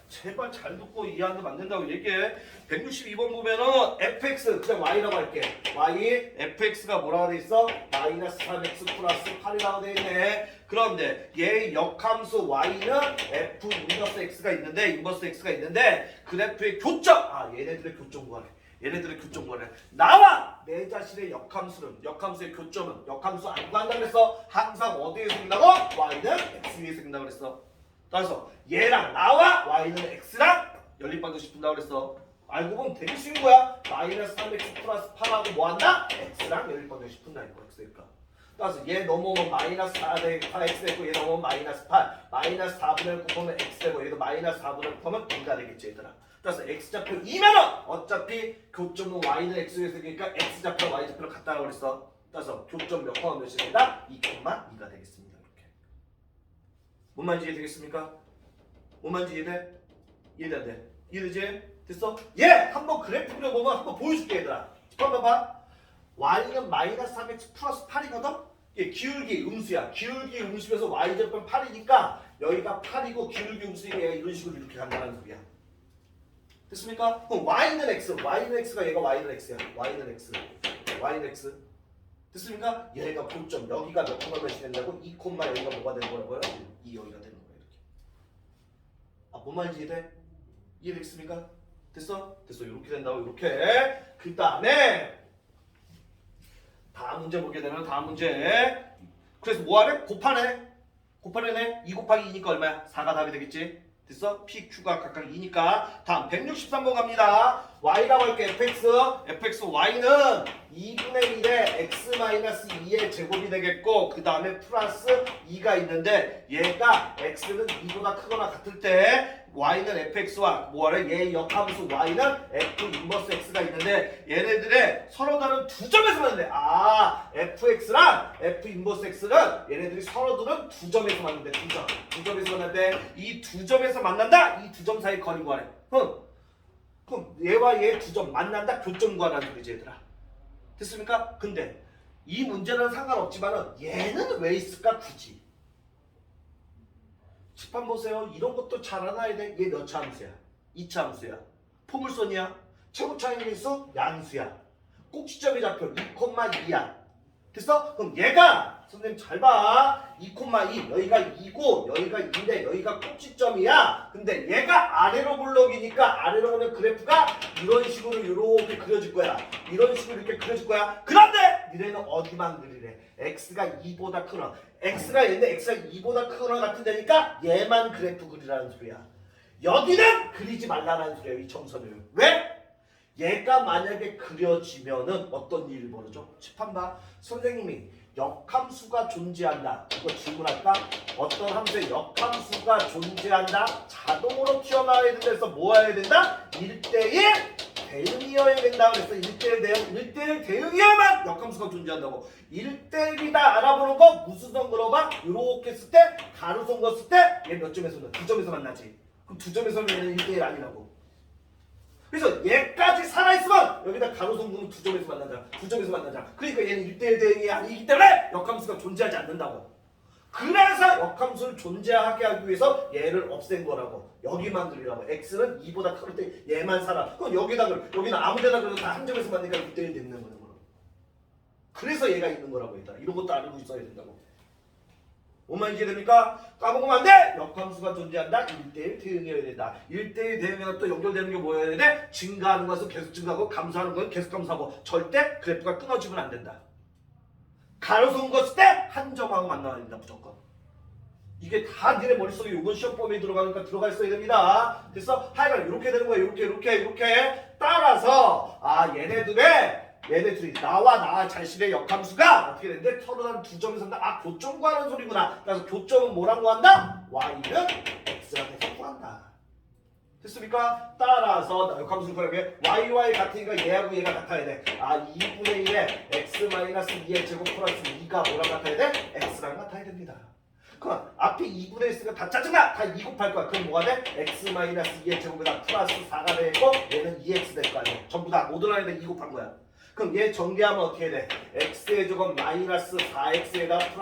제발 잘 듣고 이해하면 안 된다고 얘기해. 162번 보면은 fx 그냥 y라고 할게. y fx가 뭐라고 돼 있어? 마이너스 3x 플러스 8이라고 돼 있네. 그런데 얘 역함수 y는 f 인버스 x가 있는데 그래프의 교점 얘네들의 교점 구하래. 얘네들의 교점 구하래. 나와 내 자신의 역함수의 교점은 역함수 안 구한다 그랬어. 항상 어디에 생긴다고? y는 x 위에 생긴다 그랬어. 따라서 얘랑 나와 y는 x랑 연립방정식 푼다고 그랬어. 알고 보면 되게 쉬운 거야. 마이너스 3x 플러스 8하고 뭐한다? x랑 연립방정식 푼다 이거 x니까. 따라서 얘 넘어오면 마이너스 4x 되고 얘 넘어오면 마이너스 8 마이너스 4분의 1 곱하면 x 되고 얘도 마이너스 4분의 1 곱하면 2가 되겠지 얘들아. 따라서 x좌표 2면은 어차피 교점은 y는 x에 생기니까 x좌표 y좌표를 같다고 그랬어. 따라서 교점 몇 콤마 몇이 된다? 2,2가 되겠습니다. 뭔 말인지 이해되겠습니까? 뭔 말인지 이해돼? 이해돼 안 돼? 이해되지? 됐어? 한번 그래프 그려보면 한번 보여줄게 얘들아. 한번 봐. y는 마이너스 3x 플러스 8이거든? 얘 기울기 음수야. 기울기 음수에서 y절편 8이니까 여기가 8이고 기울기 음수니까 얘가 이런 식으로 이렇게 간다는 소리야. 됐습니까? 그럼 y는 x가 얘가 y는 x야. y는 x. 됐습니까? 얘가 교점 여기가 몇 콤마 몇이 된다고? 2 콤마 여기가 뭐가 되는 거라고요? 2 여기가 되는 거야 이렇게. 뭔 말인지 이해돼? 이해되겠습니까? 됐어? 이렇게 된다고 이렇게. 그 다음에 다음 문제 보게 되면 다음 문제. 그래서 뭐하래? 곱하네. 2 곱하기 2니까 얼마야? 4가 답이 되겠지? 됐어? P, Q가 각각 2니까 다음 163번 갑니다. Y라고 할게. fx Y는 2분의 1에 x-2의 제곱이 되겠고 그 다음에 플러스 2가 있는데 얘가 x는 2보다 크거나 같을 때 Y는 fx와 뭐래? 얘 역함수 Y는 f 인버스 x가 있는데 얘네들의 서로 다른 두 점에서 만는데 fx랑 f 인버스 x는 얘네들이 서로들은 두 점에서 만는데 두 점에서 만는데 이 두 점에서 만난다? 이 두 점 사이 거리 구하래. 그럼 얘와 얘 두 점 만난다? 교점 구하라는 거지 얘들아. 됐습니까? 근데 이 문제는 상관없지만은 얘는 왜 있을까 굳이? 칠판 보세요. 이런 것도 잘 알아야 돼. 얘 몇 차 함수야? 2차 함수야. 포물선이야. 최고차의 인수 양수야. 꼭지점의 좌표 2,2야. 됐어? 그럼 얘가 선생님 잘 봐. 2,2 여기가 2고 여기가 2인데 여기가 꼭지점이야. 근데 얘가 아래로 볼록이니까 아래로 보는 그래프가 이런 식으로 이렇게 그려질 거야. 이런 식으로 이렇게 그려질 거야. 그런데 니네는 어디만 그리래? x가 2보다 크나 x가 얘인데 x가 2보다 크거나 같은 데니까 얘만 그래프 그리라는 소리야. 여기는 그리지 말라는 소리야. 이 점선을. 왜? 얘가 만약에 그려지면은 어떤 일이 벌어져? 칠판 봐. 선생님이 역함수가 존재한다. 이거 질문할까? 어떤 함수에 역함수가 존재한다? 자동으로 튀어나와야 된다 해서 뭐 해야 된다? 1대1 대응이어야 된다 그랬어. 1대1 대응이어야만 역함수가 존재한다고. 1대1이다 알아보는 거 무수성 물어봐. 이렇게 했을 때 가로선 그었을 때 얘 몇 점에서 만나? 2점에서 만나지. 그럼 2점에서는 얘는 1대1 아니라고. 그래서 얘까지 살아있으면 여기다 가로선 그으면 2점에서 만나자. 2점에서 만나자. 그러니까 얘는 1대1 대응이 아니기 때문에 역함수가 존재하지 않는다고. 그래서 역함수를 존재하게 하기 위해서 얘를 없앤 거라고. 여기만 그리라고. x는 2보다 클 때 얘만 살아. 그럼 여기다 그려. 여기는 아무 데나 그려도 다 한 점에서 만나니까 1대1 되는 거라고. 그래서 얘가 있는 거라고 얘들아. 이런 것도 알고 있어야 된다고. 뭔 말인지 이해됩니까? 까먹으면 안 돼! 역함수가 존재한다. 1대1 대응이어야 된다. 1대1 대응이랑 또 연결되는 게 뭐여야 돼? 증가하는 것은 계속 증가하고 감소하는 것은 계속 감소하고 절대 그래프가 끊어지면 안 된다. 가로선 그었을 때 한 점하고 만나야 된다. 무조건. 이게 다 니네 머릿속에 요번 시험범위에 들어가니까 들어가 있어야 됩니다. 됐어? 하여간 이렇게 되는 거야. 이렇게 따라서 얘네들이 나와 나 자신의 역함수가 어떻게 되는데 서로 다른 두 점에서 한다. 교점 구하는 소리구나. 그래서 교점은 뭐라고 한다? y는 x랑 해서 구한다. 됐습니까? 따라서 역함수를 구하려면 y와 같으니까 얘하고 얘가 같아야 돼. 2분의 1에 x-2의 제곱 플러스 2가 뭐랑 같아야 돼? x랑 같아야 됩니다. 그럼 앞에 2분의 1가 다 짜증나! 다 2 곱할 거야. 그럼 뭐가 돼? x-2의 제곱에다 플러스 4가 되고 얘는 2x 될 거 아니야. 전부 다 모든 안에다 2 곱한 거야. 그럼 얘 전개하면 어떻게 돼? x의 제곱 마이너스 4x에다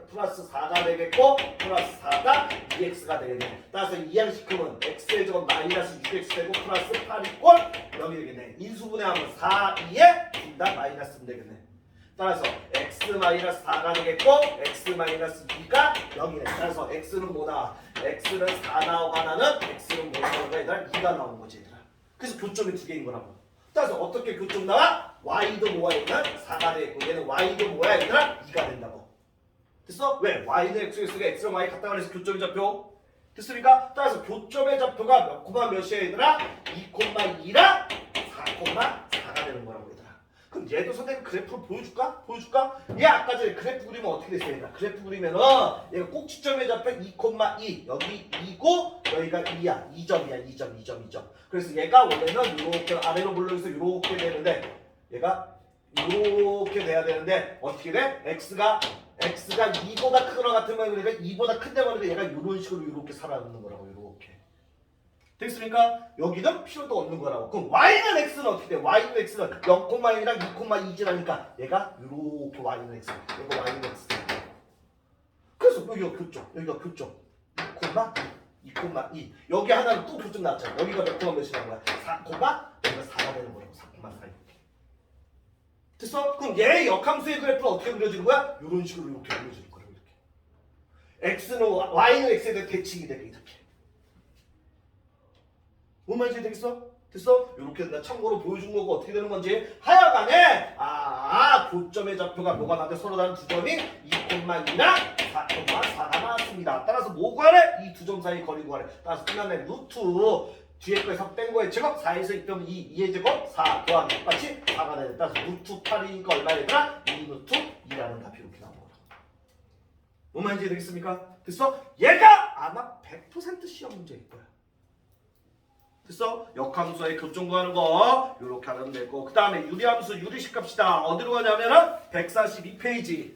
플러스 4가 되겠고 플러스 4가 2x가 되겠네. 따라서 이항식하면 x의 제곱 마이너스 6x 되고 플러스 8이 꼴 여기 되겠네. 인수분해하면 4, 2에 둘 다 마이너스면 되겠네. 따라서 x 마이너스 4가 되겠고 x 마이너스 2가 0이네. 따라서 x는 뭐다? x는 4 나오고 하나는 x는 뭐 나오는 거야? 얘들아? 2가 나오는 거지 얘들아. 그래서 교점이 두 개인 거라고. 따라서 어떻게 교점 나와? y도 뭐야? 얘는 4가 되겠고 얘는 y도 뭐야? 얘들아? 2가 된다고. 됐어? 왜? y는 x가 x랑 y 같다 그래서 교점이 잡혀. 됐습니까? 따라서 교점의 좌표가 몇 콤마 몇이야 얘들아? 2,2랑 4,4가 되는 거라고 얘들아. 그럼 얘도 선생님 그래프로 보여줄까? 얘 아까 전에 그래프 그리면 어떻게 됐어요? 얘들아? 그래프 그리면은 얘가 꼭지점의 좌표 2,2 여기 2고 여기가 2야. 2점이야. 2점. 그래서 얘가 원래는 이렇게 아래로 물러서 이렇게 되는데 얘가 이렇게 돼야 되는데 어떻게 돼? x가 2보다 크거나 같으면 그러니까 2보다 큰데 말인데 얘가 이런 식으로 이렇게 살아남는 거라고 이렇게. 됐습니까? 여기는 필요도 없는 거라고. 그럼 y는 x는 어떻게 돼? y는 x는 0,1이랑 2,2지라니까 얘가 이렇게 y는 x. 이거 y는 x. 그래서 여기가 교점. 2,2. 여기 하나는 또 교점 나왔잖아. 여기가 몇 콤마 몇이라는 거야? 4, 여기가 4가 되는 거라고. 4,4 이렇게. 됐어? 그럼 얘 역함수의 그래프는 어떻게 그려지는 거야? 이런 식으로 이렇게 그려지는 거라고 이렇게. y는 x에 대해 대칭이 되게 이렇게. 뭔 말인지 되겠어? 됐어? 이렇게 나 참고로 보여준 거고 어떻게 되는 건지 하여간에 교점의 좌표가 뭐가 나한테 서로 다른 두 점이 2,2랑 4,4가 나왔습니다. 따라서 뭐 구하래? 이 두 점 사이 거리 구하래. 따라서 끝났네. 루트 뒤에 거에서 뺀 거의 제곱 4에서 2빼면 2의 제곱 4 더하기 똑같이 4가 되네. 따라서 루트 8이니까 얼마 얘들아? 2 루트 2라는 답이 이렇게 나온 거라. 뭔 말인지 되겠습니까? 됐어? 얘가 아마 100% 시험 문제일 거야. 됐어? 역함수의 교점 구하는 거 이렇게 하면 되고 그 다음에 유리함수 유리식 갑시다. 어디로 가냐면은 142페이지